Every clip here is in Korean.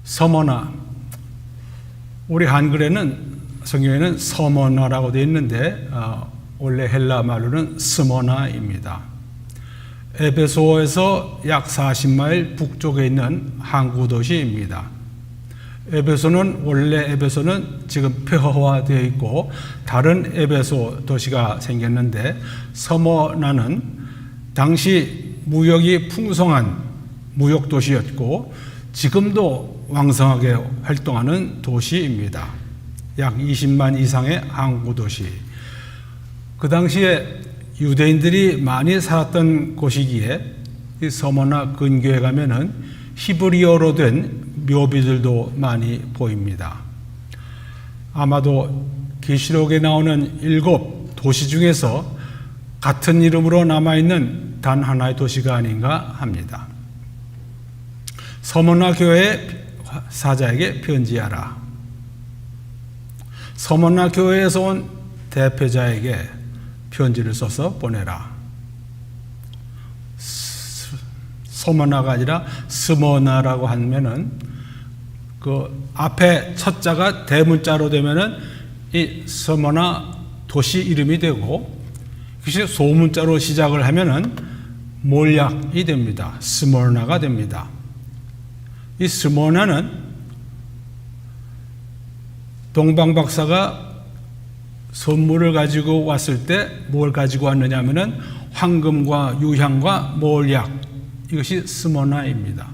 서머나, 우리 한글에는 성경에는 서머나라고 되어 있는데 원래 헬라 말로는 스모나입니다. 에베소에서 약 40마일 북쪽에 있는 항구 도시입니다. 원래 에베소는 지금 폐허화되어 있고 다른 에베소 도시가 생겼는데, 서머나는 당시 무역이 풍성한 무역 도시였고 지금도 왕성하게 활동하는 도시입니다. 약 20만 이상의 항구 도시. 그 당시에 유대인들이 많이 살았던 곳이기에 이 서머나 근교에 가면은 히브리어로 된 묘비들도 많이 보입니다. 아마도 계시록에 나오는 7 도시 중에서 같은 이름으로 남아있는 단 하나의 도시가 아닌가 합니다. 서머나 교회 사자에게 편지하라. 서머나 교회에서 온 대표자에게 편지를 써서 보내라. 서머나가 아니라 스모나라고 하면은 그 앞에 첫 자가 대문자로 되면은 이 서머나 도시 이름이 되고, 그것이 소문자로 시작을 하면은 몰약이 됩니다. 스모나가 됩니다. 이 스모나는 동방박사가 선물을 가지고 왔을 때 뭘 가지고 왔느냐 하면은 황금과 유향과 몰약, 이것이 스모나입니다.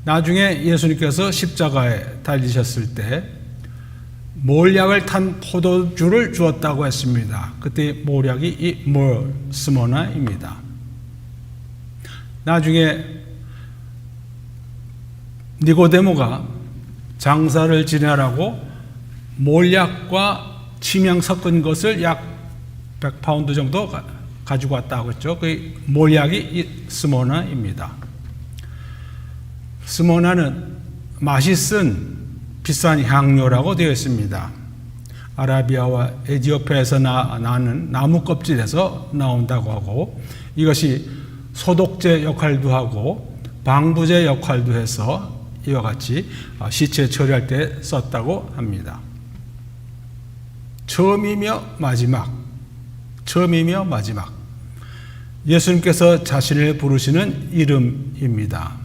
나중에 예수님께서 십자가에 달리셨을 때 몰약을 탄 포도주를 주었다고 했습니다. 그때 몰약이 이 스모나입니다. 나중에 니고데모가 장사를 지내라고 몰약과 침향 섞은 것을 약 100파운드 정도 가지고 왔다고 했죠. 그 몰약이 이 스모나입니다. 스모나는 맛있은 비싼 향료라고 되어 있습니다. 아라비아와 에티오피아에서 나는 나무 껍질에서 나온다고 하고, 이것이 소독제 역할도 하고 방부제 역할도 해서 이와 같이 시체 처리할 때 썼다고 합니다. 처음이며 마지막. 예수님께서 자신을 부르시는 이름입니다.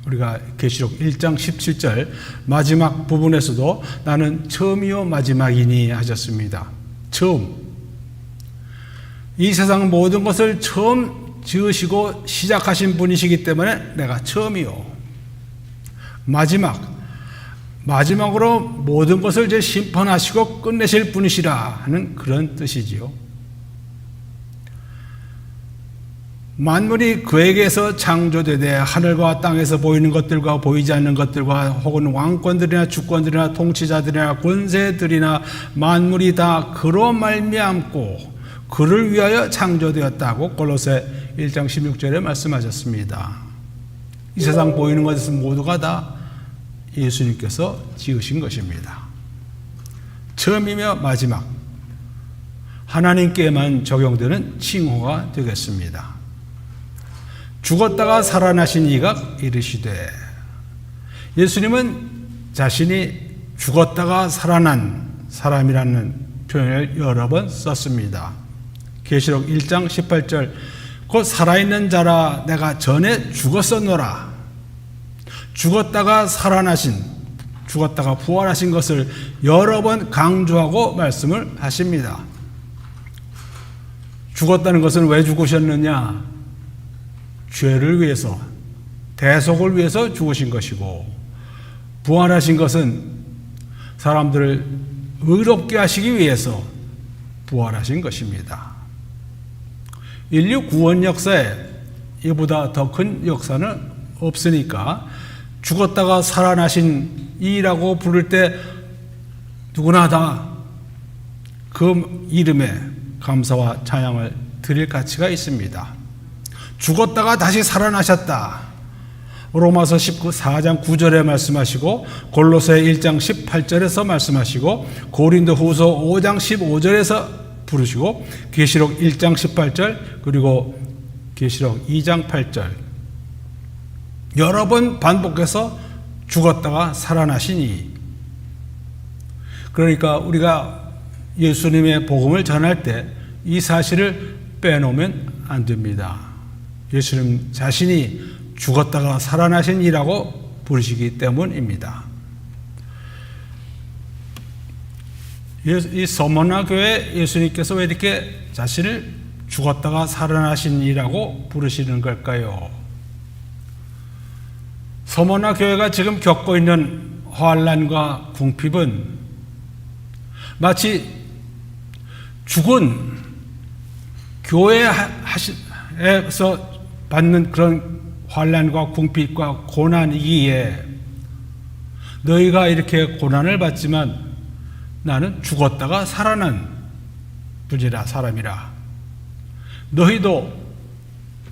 우리가 계시록 1장 17절 마지막 부분에서도 나는 처음이요 마지막이니 하셨습니다. 처음. 이 세상 모든 것을 처음 지으시고 시작하신 분이시기 때문에 내가 처음이요. 마지막으로 모든 것을 이제 심판하시고 끝내실 분이시라 하는 그런 뜻이지요. 만물이 그에게서 창조되되 하늘과 땅에서 보이는 것들과 보이지 않는 것들과 혹은 왕권들이나 주권들이나 통치자들이나 권세들이나 만물이 다 그로 말미암고 그를 위하여 창조되었다고 골로새 1장 16절에 말씀하셨습니다. 이 세상 보이는 것은 모두가 다 예수님께서 지으신 것입니다. 처음이며 마지막, 하나님께만 적용되는 칭호가 되겠습니다. 죽었다가 살아나신 이가 이르시되, 예수님은 자신이 죽었다가 살아난 사람이라는 표현을 여러 번 썼습니다. 계시록 1장 18절 곧 살아있는 자라 내가 전에 죽었었노라. 죽었다가 부활하신 것을 여러 번 강조하고 말씀을 하십니다. 죽었다는 것은 왜 죽으셨느냐? 죄를 위해서, 대속을 위해서 죽으신 것이고, 부활하신 것은 사람들을 의롭게 하시기 위해서 부활하신 것입니다. 인류 구원 역사에 이보다 더 큰 역사는 없으니까 죽었다가 살아나신 이라고 부를 때 누구나 다 그 이름에 감사와 찬양을 드릴 가치가 있습니다. 죽었다가 다시 살아나셨다. 로마서 4장 9절에 말씀하시고, 골로새 1장 18절에서 말씀하시고, 고린도후서 5장 15절에서 부르시고, 계시록 1장 18절 그리고 계시록 2장 8절 여러 번 반복해서 죽었다가 살아나시니. 그러니까 우리가 예수님의 복음을 전할 때 이 사실을 빼놓으면 안 됩니다. 예수님 자신이 죽었다가 살아나신 이라고 부르시기 때문입니다. 이 서머나 교회 예수님께서 왜 이렇게 자신을 죽었다가 살아나신 이라고 부르시는 걸까요? 서머나 교회가 지금 겪고 있는 환난과 궁핍은 마치 죽은 교회에서 받는 그런 환난과 궁핍과 고난이기에 너희가 이렇게 고난을 받지만 나는 죽었다가 살아난 분이라 사람이라. 너희도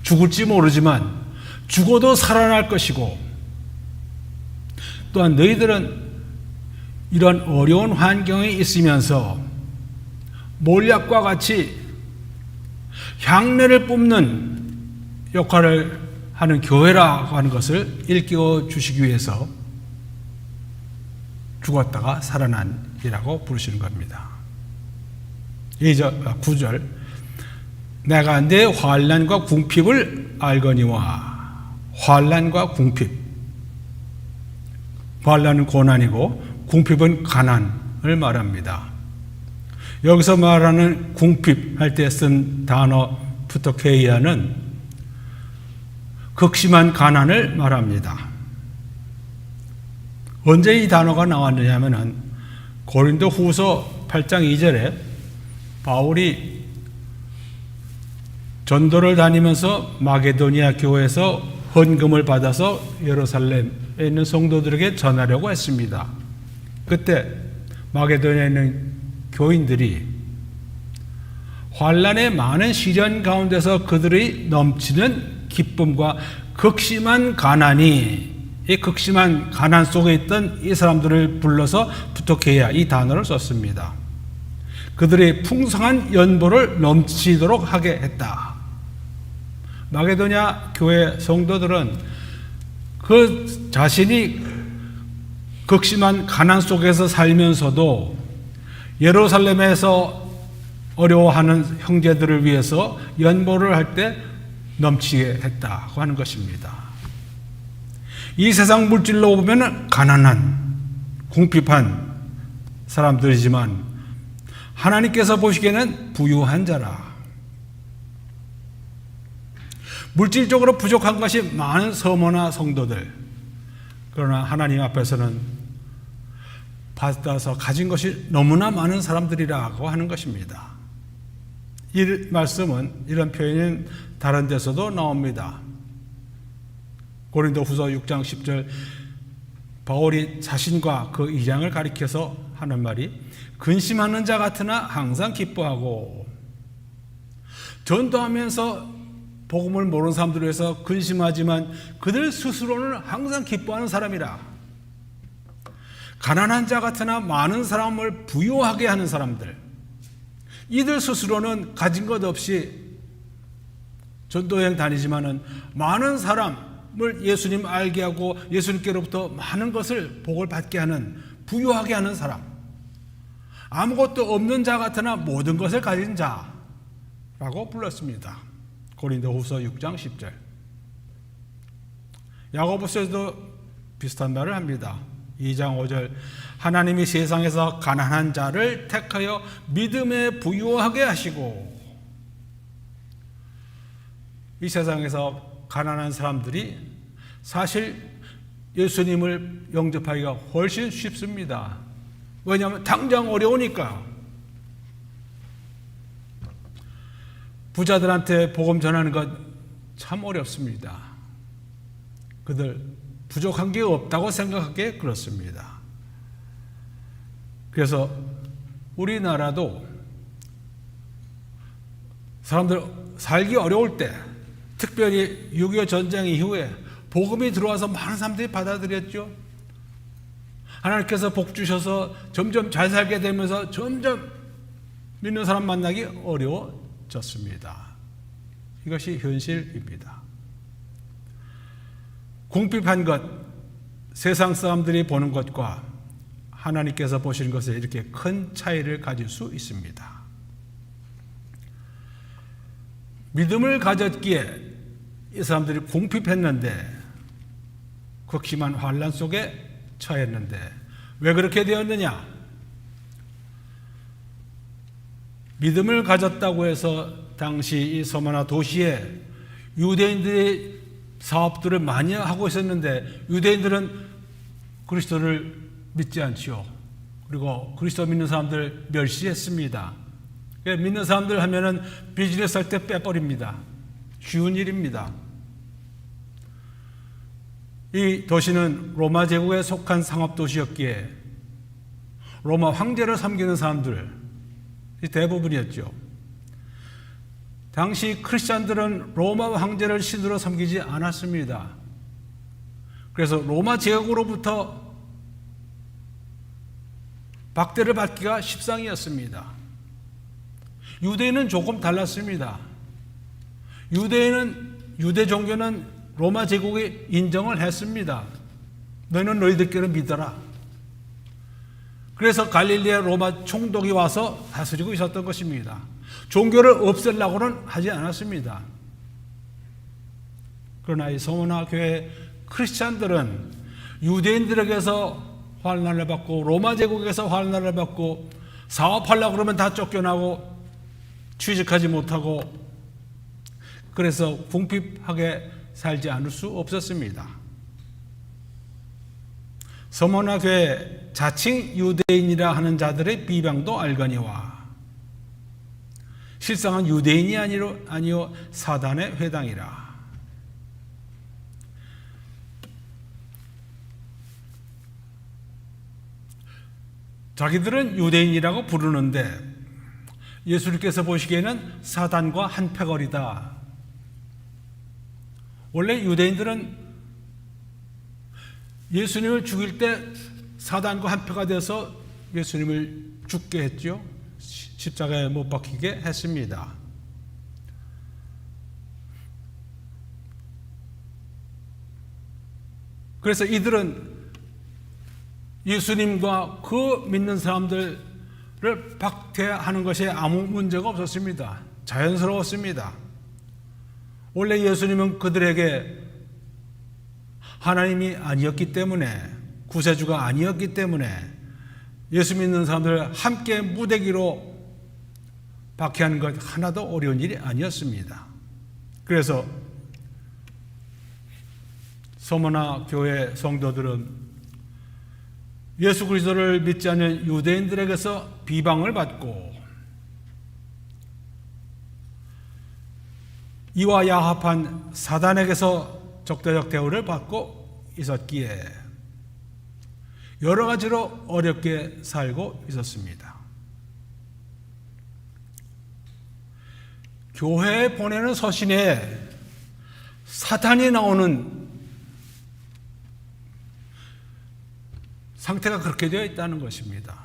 죽을지 모르지만 죽어도 살아날 것이고 또한 너희들은 이런 어려운 환경에 있으면서 몰약과 같이 향내를 뿜는 역할을 하는 교회라고 하는 것을 일깨워 주시기 위해서 죽었다가 살아난이라고 부르시는 겁니다. 9절 내가 내 환난과 궁핍을 알거니와. 환난과 궁핍, 환난은 고난이고 궁핍은 가난을 말합니다. 여기서 말하는 궁핍 할 때 쓴 단어 푸토케이아는 극심한 가난을 말합니다. 언제 이 단어가 나왔느냐 하면은 고린도 후서 8장 2절에 바울이 전도를 다니면서 마게도니아 교회에서 헌금을 받아서 예루살렘에 있는 성도들에게 전하려고 했습니다. 그때 마게도니아에 있는 교인들이 환난의 많은 시련 가운데서 그들의 넘치는 기쁨과 극심한 가난이, 이 극심한 가난 속에 있던 이 사람들을 불러서 푸토케이아 이 단어를 썼습니다. 그들의 풍성한 연보를 넘치도록 하게 했다. 마게도냐 교회 성도들은 그 자신이 극심한 가난 속에서 살면서도 예루살렘에서 어려워하는 형제들을 위해서 연보를 할 때 넘치게 했다고 하는 것입니다. 이 세상 물질로 보면 가난한, 궁핍한 사람들이지만 하나님께서 보시기에는 부유한 자라. 물질적으로 부족한 것이 많은 서머나 성도들, 그러나 하나님 앞에서는 받아서 가진 것이 너무나 많은 사람들이라고 하는 것입니다. 이 말씀은, 이런 표현은 다른 데서도 나옵니다. 고린도 후서 6장 10절 바울이 자신과 그 이장을 가리켜서 하는 말이 근심하는 자 같으나 항상 기뻐하고, 전도하면서 복음을 모르는 사람들을 위해서 근심하지만 그들 스스로는 항상 기뻐하는 사람이라. 가난한 자 같으나 많은 사람을 부유하게 하는 사람들, 이들 스스로는 가진 것 없이 전도여행 다니지만은 많은 사람을 예수님 알게 하고 예수님께로부터 많은 것을 복을 받게 하는, 부유하게 하는 사람, 아무것도 없는 자 같으나 모든 것을 가진 자라고 불렀습니다. 고린도 후서 6장 10절. 야고보서에도 비슷한 말을 합니다. 2장 5절 하나님이 세상에서 가난한 자를 택하여 믿음에 부유하게 하시고. 이 세상에서 가난한 사람들이 사실 예수님을 영접하기가 훨씬 쉽습니다. 왜냐하면 당장 어려우니까. 부자들한테 복음 전하는 것 참 어렵습니다. 그들 부족한 게 없다고 생각하기에 그렇습니다. 그래서 우리나라도 사람들 살기 어려울 때, 특별히 6.25 전쟁 이후에 복음이 들어와서 많은 사람들이 받아들였죠. 하나님께서 복 주셔서 점점 잘 살게 되면서 점점 믿는 사람 만나기 어려워졌습니다. 이것이 현실입니다. 궁핍한 것, 세상 사람들이 보는 것과 하나님께서 보시는 것에 이렇게 큰 차이를 가질 수 있습니다. 믿음을 가졌기에 이 사람들이 궁핍했는데 극심한 환난 속에 처했는데 왜 그렇게 되었느냐? 믿음을 가졌다고 해서 당시 이 서머나 도시에 유대인들이 사업들을 많이 하고 있었는데 유대인들은 그리스도를 믿지 않지요. 그리고 그리스도 믿는 사람들 멸시했습니다. 믿는 사람들 하면은 비즈니스 할 때 빼버립니다. 쉬운 일입니다. 이 도시는 로마 제국에 속한 상업도시였기에 로마 황제를 섬기는 사람들이 대부분이었죠. 당시 크리스찬들은 로마 황제를 신으로 섬기지 않았습니다. 그래서 로마 제국으로부터 박대를 받기가 십상이었습니다. 유대인은 조금 달랐습니다. 유대 종교는 로마 제국이 인정을 했습니다. 너희는 너희들끼리 믿어라. 그래서 갈릴리에 로마 총독이 와서 다스리고 있었던 것입니다. 종교를 없애려고는 하지 않았습니다. 그러나 이 서머나 교회 크리스찬들은 유대인들에게서 환난을 받고 로마 제국에서 환난을 받고 사업하려고 그러면 다 쫓겨나고 취직하지 못하고 그래서 궁핍하게 살지 않을 수 없었습니다. 서머나 교회 자칭 유대인이라 하는 자들의 비방도 알거니와 실상은 유대인이 아니요 사단의 회당이라. 자기들은 유대인이라고 부르는데 예수님께서 보시기에는 사단과 한패거리다. 원래 유대인들은 예수님을 죽일 때 사단과 한패가 돼서 예수님을 죽게 했죠. 십자가에 못 박히게 했습니다. 그래서 이들은 예수님과 그 믿는 사람들을 박해하는 것에 아무 문제가 없었습니다. 자연스러웠습니다. 원래 예수님은 그들에게 하나님이 아니었기 때문에 구세주가 아니었기 때문에 예수 믿는 사람들을 함께 무대기로 박해하는 것 하나도 어려운 일이 아니었습니다. 그래서 서머나 교회 성도들은 예수 그리스도를 믿지 않는 유대인들에게서 비방을 받고 이와 야합한 사단에게서 적대적 대우를 받고 있었기에 여러 가지로 어렵게 살고 있었습니다. 교회에 보내는 서신에 사탄이 나오는 상태가 그렇게 되어 있다는 것입니다.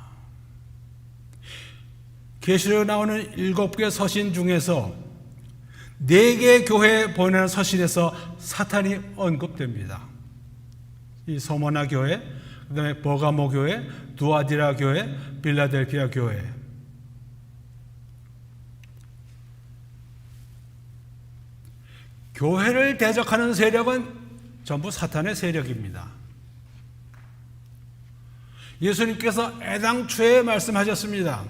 계시록에 나오는 7개 서신 중에서 4개 교회에 보내는 서신에서 사탄이 언급됩니다. 이 서머나 교회, 그 다음에 버가모 교회, 두아디라 교회, 빌라델피아 교회. 교회를 대적하는 세력은 전부 사탄의 세력입니다. 예수님께서 애당초에 말씀하셨습니다.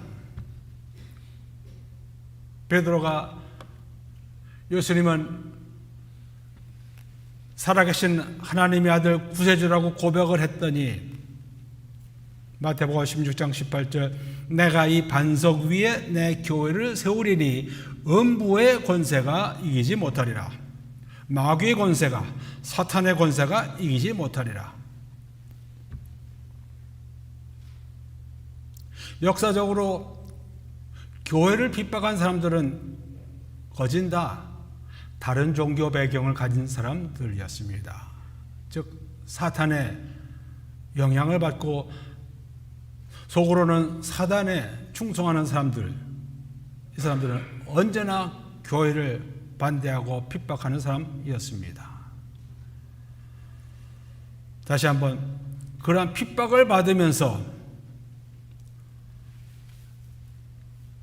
베드로가 예수님은 살아계신 하나님의 아들 구세주라고 고백을 했더니 마태복음 16장 18절 내가 이 반석 위에 내 교회를 세우리니 음부의 권세가 이기지 못하리라. 마귀의 권세가 사탄의 권세가 이기지 못하리라. 역사적으로 교회를 핍박한 사람들은 거진 다 다른 종교 배경을 가진 사람들이었습니다. 즉 사탄의 영향을 받고 속으로는 사단에 충성하는 사람들, 이 사람들은 언제나 교회를 반대하고 핍박하는 사람이었습니다. 다시 한번 그러한 핍박을 받으면서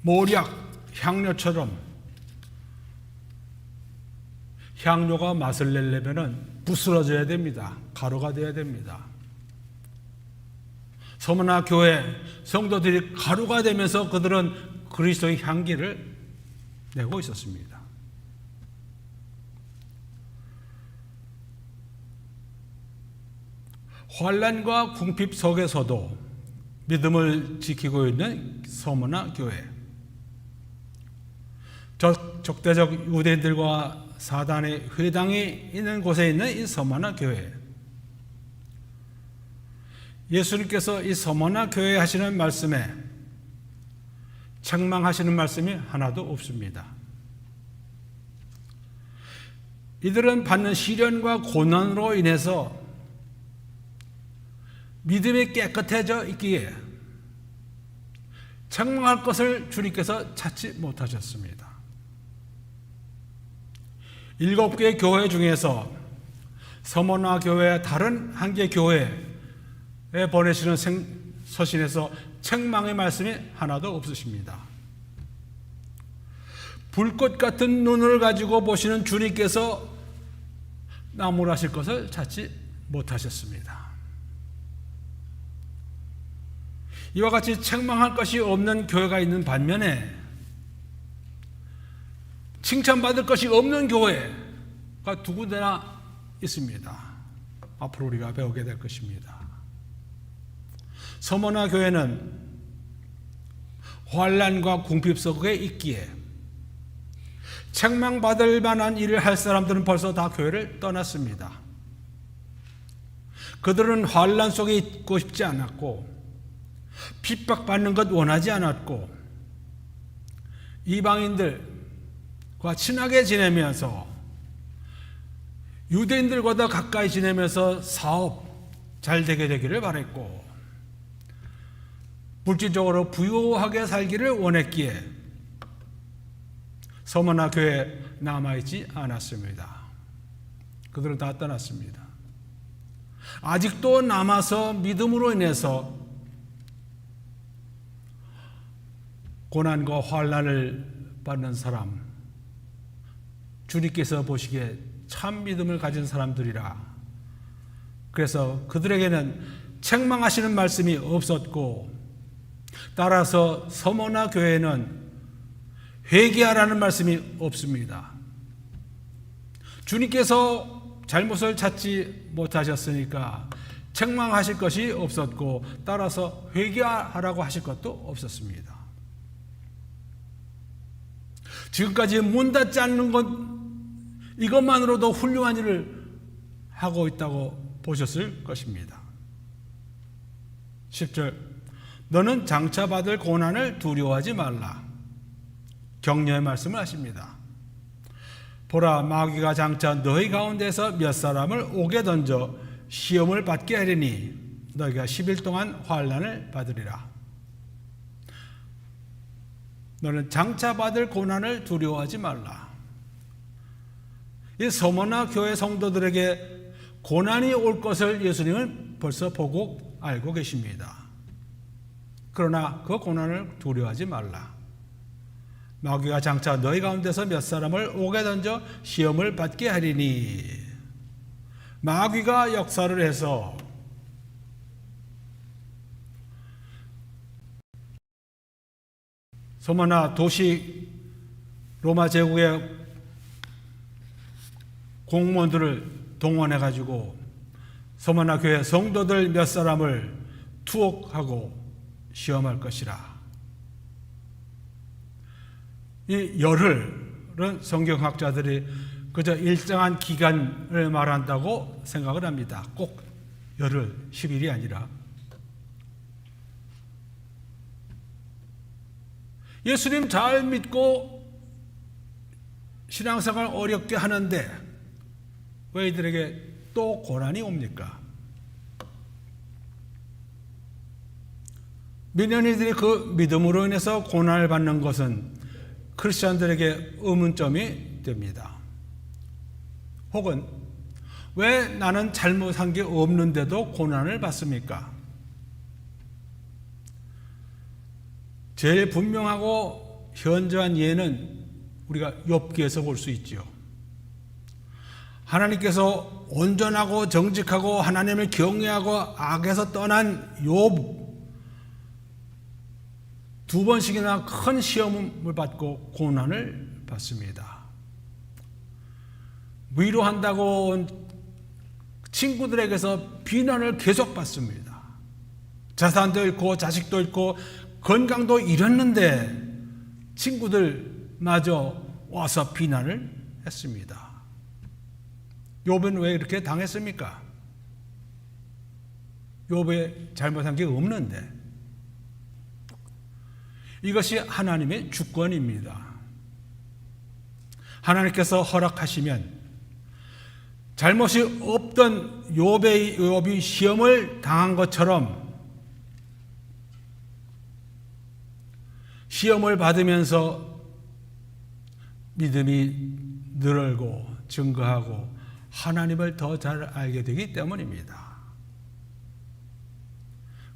모략, 향료처럼 향료가 맛을 내려면은 부스러져야 됩니다. 가루가 되어야 됩니다. 서머나 교회 성도들이 가루가 되면서 그들은 그리스도의 향기를 내고 있었습니다. 환난과 궁핍 속에서도 믿음을 지키고 있는 서머나 교회, 적대적 유대인들과 사단의 회당이 있는 곳에 있는 이 서머나 교회, 예수님께서 이 서머나 교회에 하시는 말씀에 책망하시는 말씀이 하나도 없습니다. 이들은 받는 시련과 고난으로 인해서 믿음이 깨끗해져 있기에 책망할 것을 주님께서 찾지 못하셨습니다. 7개의 교회 중에서 서머나 교회 다른 한 개 교회에 보내시는 서신에서 책망의 말씀이 하나도 없으십니다. 불꽃 같은 눈을 가지고 보시는 주님께서 나무라실 것을 찾지 못하셨습니다. 이와 같이 책망할 것이 없는 교회가 있는 반면에 칭찬받을 것이 없는 교회가 두 군데나 있습니다. 앞으로 우리가 배우게 될 것입니다. 서머나 교회는 환난과 궁핍 속에 있기에 책망받을 만한 일을 할 사람들은 벌써 다 교회를 떠났습니다. 그들은 환난 속에 있고 싶지 않았고 핍박받는 것 원하지 않았고 이방인들과 친하게 지내면서 유대인들과 더 가까이 지내면서 사업 잘 되게 되기를 바랬고 물질적으로 부유하게 살기를 원했기에 서머나 교회에 남아있지 않았습니다. 그들은 다 떠났습니다. 아직도 남아서 믿음으로 인해서 고난과 환난을 받는 사람, 주님께서 보시기에 참 믿음을 가진 사람들이라. 그래서 그들에게는 책망하시는 말씀이 없었고 따라서 서머나 교회는 회개하라는 말씀이 없습니다. 주님께서 잘못을 찾지 못하셨으니까 책망하실 것이 없었고 따라서 회개하라고 하실 것도 없었습니다. 지금까지 문 닫지 않는 것 이것만으로도 훌륭한 일을 하고 있다고 보셨을 것입니다. 10절 너는 장차 받을 고난을 두려워하지 말라. 격려의 말씀을 하십니다. 보라 마귀가 장차 너희 가운데서 몇 사람을 옥에 던져 시험을 받게 하리니 너희가 10일 동안 환난을 받으리라. 너는 장차 받을 고난을 두려워하지 말라. 이 서머나 교회 성도들에게 고난이 올 것을 예수님은 벌써 보고 알고 계십니다. 그러나 그 고난을 두려워하지 말라. 마귀가 장차 너희 가운데서 몇 사람을 옥에 던져 시험을 받게 하리니 마귀가 역사를 해서 서머나 도시 로마 제국의 공무원들을 동원해가지고 서머나 교회 성도들 몇 사람을 투옥하고 시험할 것이라. 이 열흘은 성경학자들이 그저 일정한 기간을 말한다고 생각을 합니다. 꼭 열흘, 10일이 아니라. 예수님 잘 믿고 신앙생활 어렵게 하는데 왜 이들에게 또 고난이 옵니까? 믿는 이들이 그 믿음으로 인해서 고난을 받는 것은 크리스천들에게 의문점이 됩니다. 혹은 왜 나는 잘못한 게 없는데도 고난을 받습니까? 제일 분명하고 현저한 예는 우리가 욥기에서 볼 수 있지요. 하나님께서 온전하고 정직하고 하나님을 경외하고 악에서 떠난 욥 두 번씩이나 큰 시험을 받고 고난을 받습니다. 위로한다고 온 친구들에게서 비난을 계속 받습니다. 자산도 잃고 자식도 잃고 건강도 잃었는데 친구들마저 와서 비난을 했습니다. 욥은 왜 이렇게 당했습니까? 욥에 잘못한 게 없는데. 이것이 하나님의 주권입니다. 하나님께서 허락하시면 잘못이 없던 욥이 시험을 당한 것처럼 시험을 받으면서 믿음이 늘고 증거하고 하나님을 더 잘 알게 되기 때문입니다.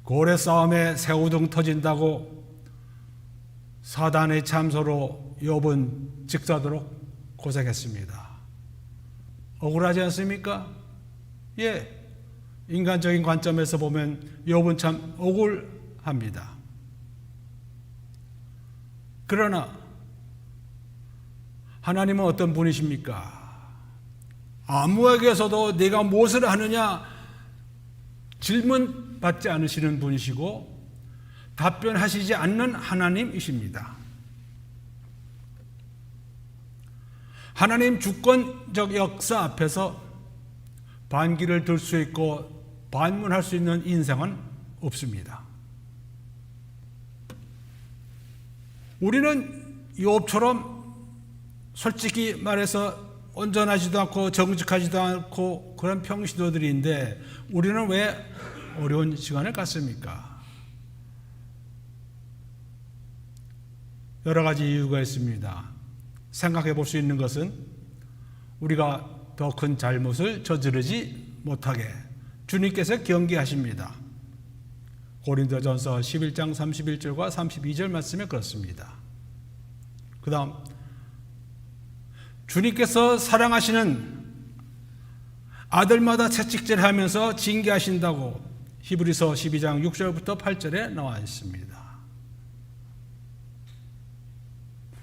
고래 싸움에 새우등 터진다고 사단의 참소로 욥은 직사도록 고생했습니다. 억울하지 않습니까? 예, 인간적인 관점에서 보면 욥은 참 억울합니다. 그러나 하나님은 어떤 분이십니까? 아무에게서도 네가 무엇을 하느냐 질문 받지 않으시는 분이시고 답변하시지 않는 하나님이십니다. 하나님 주권적 역사 앞에서 반기를 들 수 있고 반문할 수 있는 인생은 없습니다. 우리는 욥처럼 솔직히 말해서 온전하지도 않고 정직하지도 않고 그런 평신도들인데 우리는 왜 어려운 시간을 갖습니까? 여러 가지 이유가 있습니다. 생각해 볼 수 있는 것은 우리가 더 큰 잘못을 저지르지 못하게 주님께서 경계하십니다. 고린도전서 11장 31절과 32절 말씀에 그렇습니다. 그 다음 주님께서 사랑하시는 아들마다 채찍질하면서 징계하신다고 히브리서 12장 6절부터 8절에 나와 있습니다.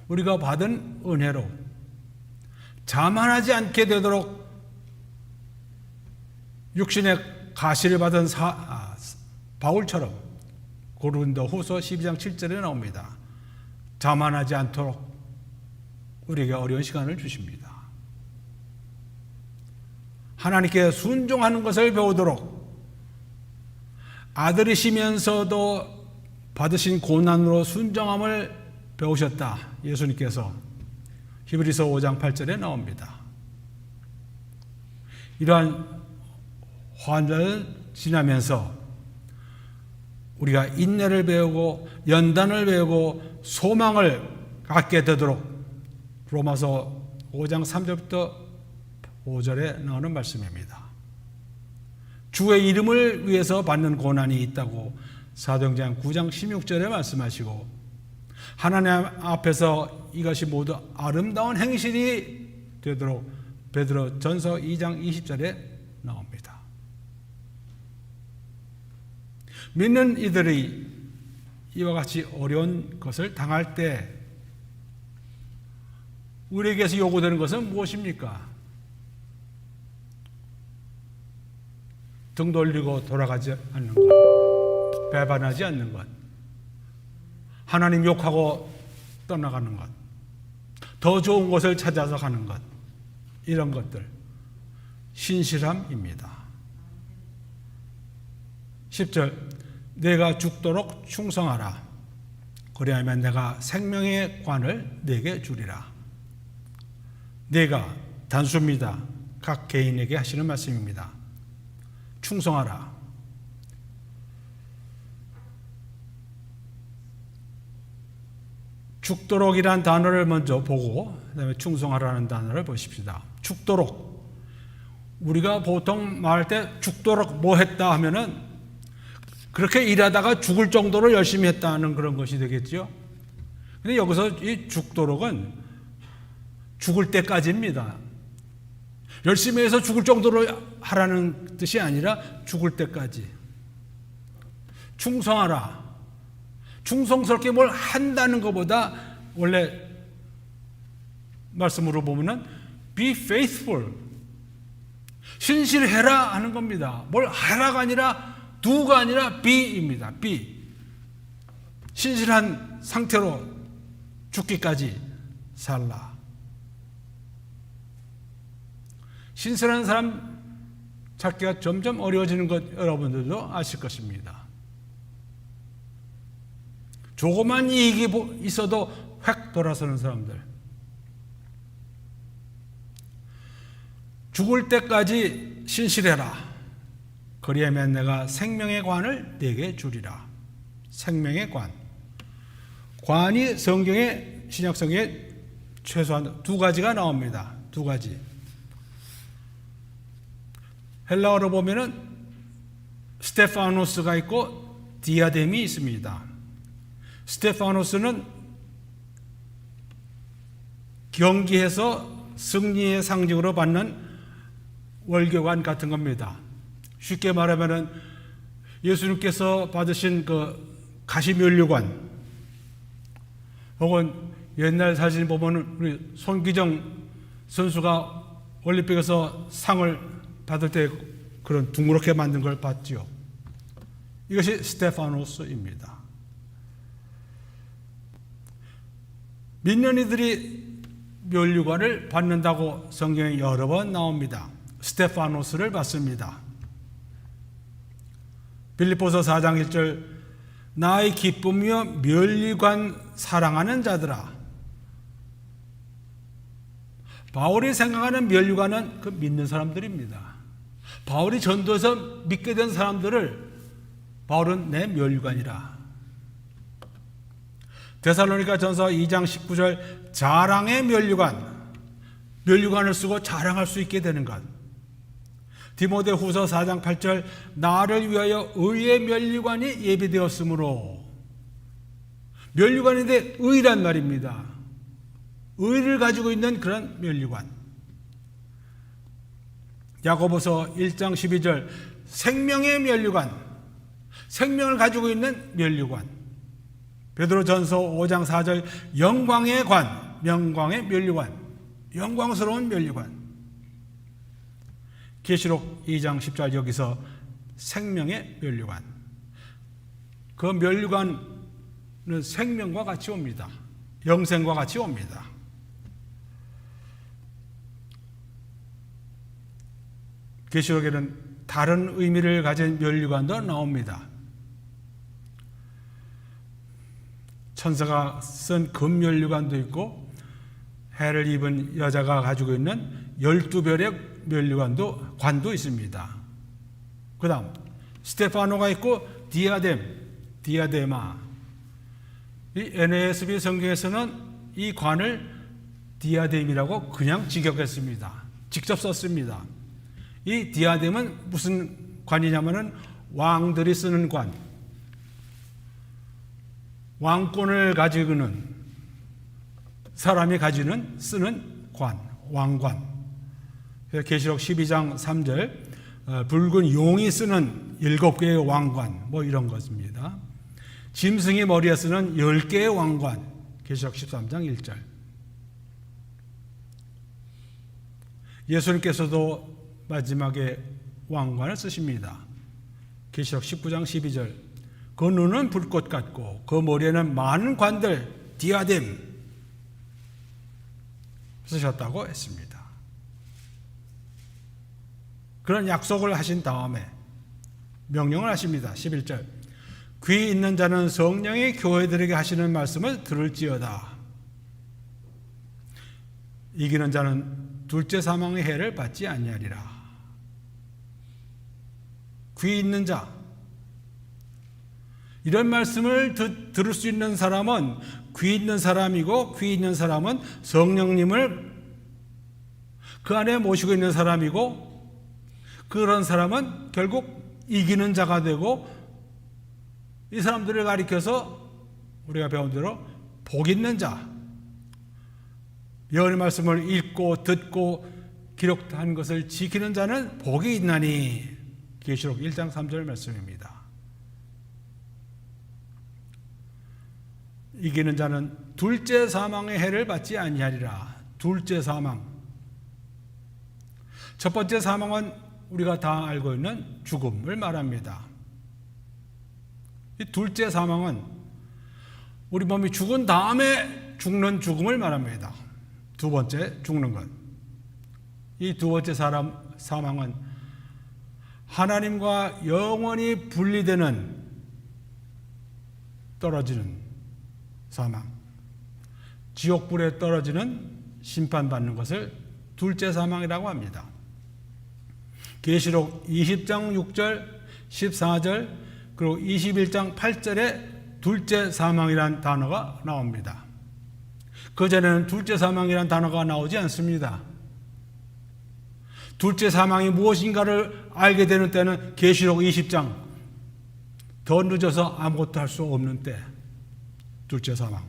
우리가 받은 은혜로 자만하지 않게 되도록 육신의 가시를 받은 바울처럼 고린도 후서 12장 7절에 나옵니다. 자만하지 않도록 우리에게 어려운 시간을 주십니다. 하나님께 순종하는 것을 배우도록 아들이시면서도 받으신 고난으로 순종함을 배우셨다. 예수님께서 히브리서 5장 8절에 나옵니다. 이러한 환란을 지나면서 우리가 인내를 배우고 연단을 배우고 소망을 갖게 되도록 로마서 5장 3절부터 5절에 나오는 말씀입니다. 주의 이름을 위해서 받는 고난이 있다고 사도행전 9장 16절에 말씀하시고 하나님 앞에서 이것이 모두 아름다운 행실이 되도록 베드로전서 2장 20절에 나옵니다. 믿는 이들이 이와 같이 어려운 것을 당할 때 우리에게서 요구되는 것은 무엇입니까? 등 돌리고 돌아가지 않는 것, 배반하지 않는 것, 하나님 욕하고 떠나가는 것, 더 좋은 곳을 찾아서 가는 것, 이런 것들 신실함입니다. 10절 내가 죽도록 충성하라. 그리하면 내가 생명의 관을 네게 주리라. 내가 단수입니다. 각 개인에게 하시는 말씀입니다. 충성하라. 죽도록이라는 단어를 먼저 보고 그다음에 충성하라는 단어를 보십시다. 죽도록 우리가 보통 말할 때 죽도록 뭐 했다 하면은 그렇게 일하다가 죽을 정도로 열심히 했다는 그런 것이 되겠죠. 근데 여기서 이 죽도록은 죽을 때까지입니다. 열심히 해서 죽을 정도로 하라는 뜻이 아니라 죽을 때까지. 충성하라. 충성스럽게 뭘 한다는 것보다 원래 말씀으로 보면은 be faithful. 신실해라 하는 겁니다. 뭘 하라가 아니라 do가 아니라 be입니다. be. 신실한 상태로 죽기까지 살라. 신실한 사람 찾기가 점점 어려워지는 것 여러분들도 아실 것입니다. 조그만 이익이 있어도 획 돌아서는 사람들. 죽을 때까지 신실해라. 그리하면 내가 생명의 관을 네게 주리라. 생명의 관. 관이 성경에, 신약성경에 최소한 두 가지가 나옵니다. 두 가지. 헬라어로 보면은 스테파노스가 있고 디아뎀이 있습니다. 스테파노스는 경기에서 승리의 상징으로 받는 월교관 같은 겁니다. 쉽게 말하면은 예수님께서 받으신 그 가시면류관, 혹은 옛날 사진 보면은 우리 손기정 선수가 올림픽에서 상을 받을 때 그런 둥그렇게 만든 걸 봤죠. 이것이 스테파노스입니다. 믿는 이들이 면류관을 받는다고 성경에 여러 번 나옵니다. 스테파노스를 받습니다. 빌립보서 4장 1절 나의 기쁨이여 면류관 사랑하는 자들아. 바울이 생각하는 면류관은 그 믿는 사람들입니다. 바울이 전도에서 믿게 된 사람들을 바울은 내 면류관이라. 데살로니가 전서 2장 19절 자랑의 면류관, 면류관을 쓰고 자랑할 수 있게 되는 것. 디모데 후서 4장 8절 나를 위하여 의의 면류관이 예비되었으므로. 면류관인데 의란 말입니다. 의를 가지고 있는 그런 면류관. 야고보서 1장 12절 생명의 면류관, 생명을 가지고 있는 면류관. 베드로전서 5장 4절 영광의 관, 영광의 면류관, 영광스러운 면류관. 계시록 2장 10절 여기서 생명의 면류관. 그 면류관은 생명과 같이 옵니다. 영생과 같이 옵니다. 계시록에는 다른 의미를 가진 면류관도 나옵니다. 천사가 쓴 금면류관도 있고 해를 입은 여자가 가지고 있는 12별의 면류관도 관도 있습니다. 그 다음 스테파노가 있고 디아데마. 이 NASB 성경에서는 이 관을 디아뎀이라고 그냥 직역했습니다. 직접 썼습니다. 이 디아뎀은 무슨 관이냐면은 왕들이 쓰는 관, 왕권을 가지고는 사람이 가지는 쓰는 관, 왕관. 계시록 12장 3절 붉은 용이 쓰는 7개의 왕관, 뭐 이런 것입니다. 짐승이 머리에 쓰는 10개의 왕관, 계시록 13장 1절. 예수님께서도 마지막에 왕관을 쓰십니다. 계시록 19장 12절 그 눈은 불꽃 같고 그 머리에는 많은 관들 디아뎀 쓰셨다고 했습니다. 그런 약속을 하신 다음에 명령을 하십니다. 11절 귀 있는 자는 성령이 교회들에게 하시는 말씀을 들을지어다. 이기는 자는 둘째 사망의 해를 받지 아니하리라. 귀 있는 자, 이런 말씀을 들을 수 있는 사람은 귀 있는 사람이고, 귀 있는 사람은 성령님을 그 안에 모시고 있는 사람이고, 그런 사람은 결국 이기는 자가 되고, 이 사람들을 가리켜서 우리가 배운 대로 복 있는 자, 여호와의 말씀을 읽고 듣고 기록한 것을 지키는 자는 복이 있나니. 계시록 1장 3절 말씀입니다. 이기는 자는 둘째 사망의 해를 받지 아니하리라. 둘째 사망. 첫 번째 사망은 우리가 다 알고 있는 죽음을 말합니다. 이 둘째 사망은 우리 몸이 죽은 다음에 죽는 죽음을 말합니다. 두 번째 죽는 것. 이 두 번째 사망은 하나님과 영원히 분리되는, 떨어지는 사망, 지옥불에 떨어지는, 심판받는 것을 둘째 사망이라고 합니다. 계시록 20장 6절, 14절, 그리고 21장 8절에 둘째 사망이라는 단어가 나옵니다. 그전에는 둘째 사망이라는 단어가 나오지 않습니다. 둘째 사망이 무엇인가를 알게 되는 때는 계시록 20장, 더 늦어서 아무것도 할 수 없는 때, 둘째 사망.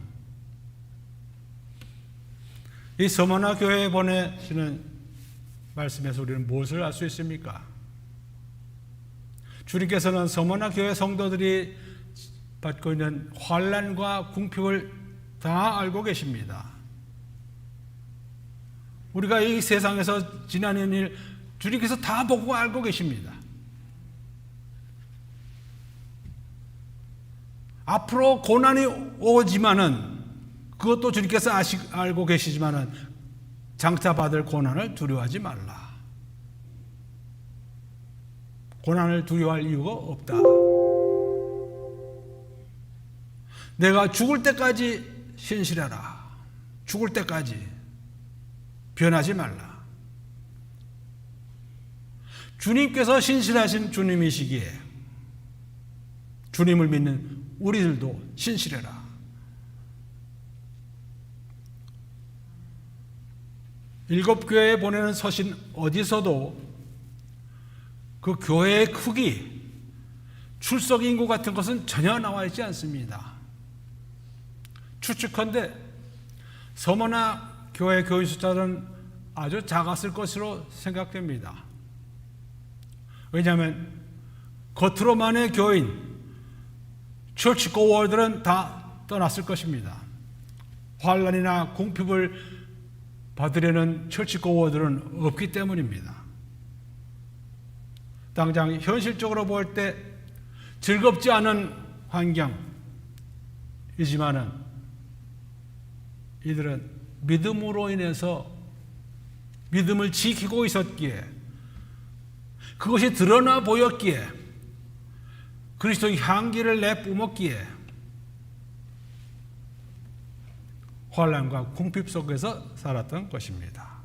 이 서머나 교회에 보내시는 말씀에서 우리는 무엇을 알 수 있습니까? 주님께서는 서머나 교회 성도들이 받고 있는 환난과 궁핍을 다 알고 계십니다. 우리가 이 세상에서 지나는 일 주님께서 다 보고 알고 계십니다. 앞으로 고난이 오지만은 그것도 주님께서 알고 계시지만은 장차 받을 고난을 두려워하지 말라. 고난을 두려워할 이유가 없다. 내가 죽을 때까지 신실하라. 죽을 때까지 변하지 말라. 주님께서 신실하신 주님이시기에 주님을 믿는 우리들도 신실해라. 일곱 교회에 보내는 서신 어디서도 그 교회의 크기, 출석 인구 같은 것은 전혀 나와 있지 않습니다. 추측컨대 서머나 교회 교인 숫자는 아주 작았을 것으로 생각됩니다. 왜냐하면 겉으로만의 교인, 처치 고어들은 다 떠났을 것입니다. 환난이나 궁핍을 받으려는 처치 고어들은 없기 때문입니다. 당장 현실적으로 볼 때 즐겁지 않은 환경이지만은 이들은 믿음으로 인해서 믿음을 지키고 있었기에, 그것이 드러나 보였기에, 그리스도의 향기를 내뿜었기에 환난과 궁핍 속에서 살았던 것입니다.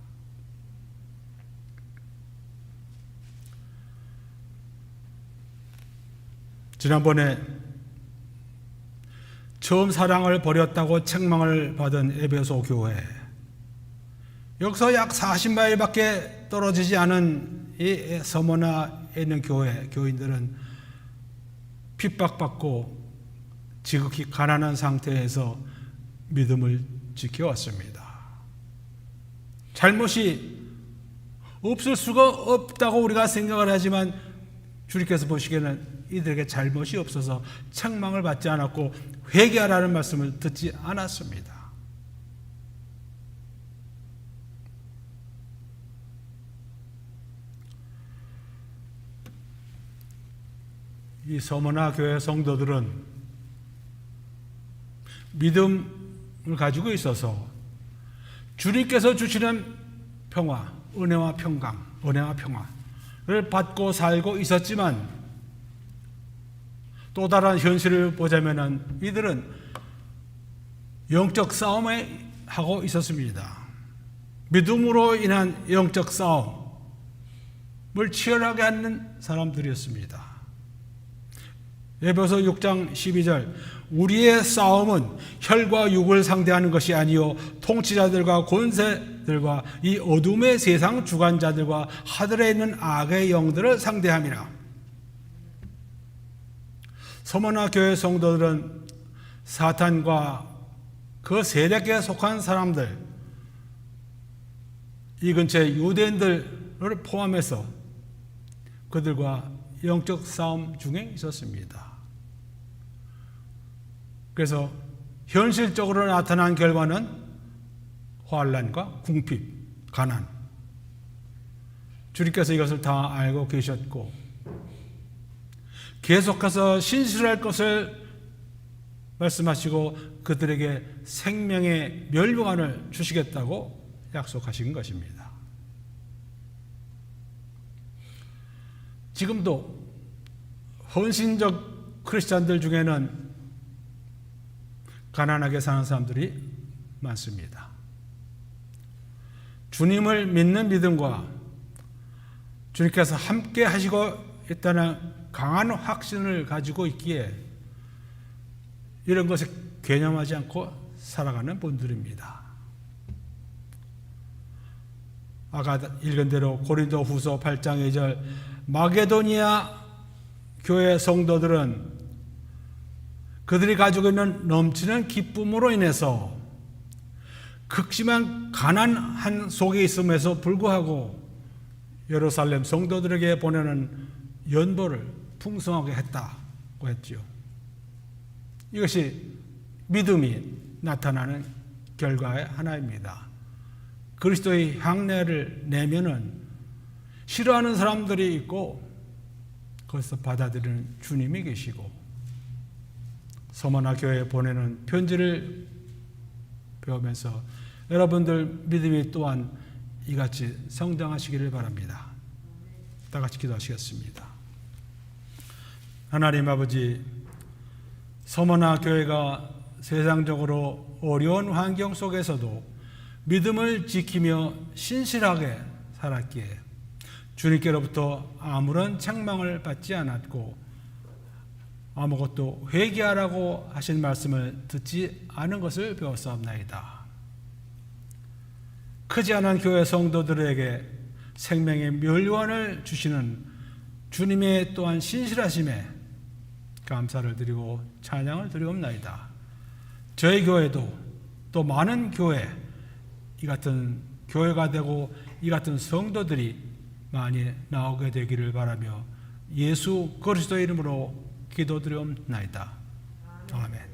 지난번에 처음 사랑을 버렸다고 책망을 받은 에베소 교회, 여기서 약 40마일밖에 떨어지지 않은 이 서머나에 있는 교인들은 핍박받고 지극히 가난한 상태에서 믿음을 지켜왔습니다. 잘못이 없을 수가 없다고 우리가 생각을 하지만 주님께서 보시기에는 이들에게 잘못이 없어서 책망을 받지 않았고 회개하라는 말씀을 듣지 않았습니다. 이 서머나 교회 성도들은 믿음을 가지고 있어서 주님께서 주시는 평화, 은혜와 평화를 받고 살고 있었지만 또 다른 현실을 보자면은 이들은 영적 싸움을 하고 있었습니다. 믿음으로 인한 영적 싸움을 치열하게 하는 사람들이었습니다. 에베소 6장 12절, 우리의 싸움은 혈과 육을 상대하는 것이 아니요 통치자들과 권세 자들과 이 어둠의 세상 주관자들과 하늘에 있는 악의 영들을 상대함이라. 서머나 교회 성도들은 사탄과 그 세력에 속한 사람들, 이 근처의 유대인들을 포함해서 그들과 영적 싸움 중에 있었습니다. 그래서 현실적으로 나타난 결과는 환난과 궁핍, 가난. 주님께서 이것을 다 알고 계셨고 계속해서 신실할 것을 말씀하시고 그들에게 생명의 멸류관을 주시겠다고 약속하신 것입니다. 지금도 헌신적 크리스찬들 중에는 가난하게 사는 사람들이 많습니다. 주님을 믿는 믿음과 주님께서 함께 하시고 있다는 강한 확신을 가지고 있기에 이런 것에 개념하지 않고 살아가는 분들입니다. 아까 읽은 대로 고린도 후서 8장 2절 마게도니아 교회 성도들은 그들이 가지고 있는 넘치는 기쁨으로 인해서 극심한 가난한 속에 있음에도 불구하고 예루살렘 성도들에게 보내는 연보를 풍성하게 했다고 했지요. 이것이 믿음이 나타나는 결과의 하나입니다. 그리스도의 향내를 내면은 싫어하는 사람들이 있고 그것을 받아들이는 주님이 계시고 서머나 교회에 보내는 편지를 배우면서 여러분들 믿음이 또한 이같이 성장하시기를 바랍니다. 다 같이 기도하시겠습니다. 하나님 아버지, 서머나 교회가 세상적으로 어려운 환경 속에서도 믿음을 지키며 신실하게 살았기에 주님께로부터 아무런 책망을 받지 않았고 아무것도 회개하라고 하신 말씀을 듣지 않은 것을 배웠사옵나이다. 크지 않은 교회 성도들에게 생명의 멸류관을 주시는 주님의 또한 신실하심에 감사를 드리고 찬양을 드리옵나이다. 저희 교회도 또 많은 교회, 이 같은 교회가 되고 이 같은 성도들이 많이 나오게 되기를 바라며 예수 그리스도 이름으로 기도드리옵나이다. 아멘.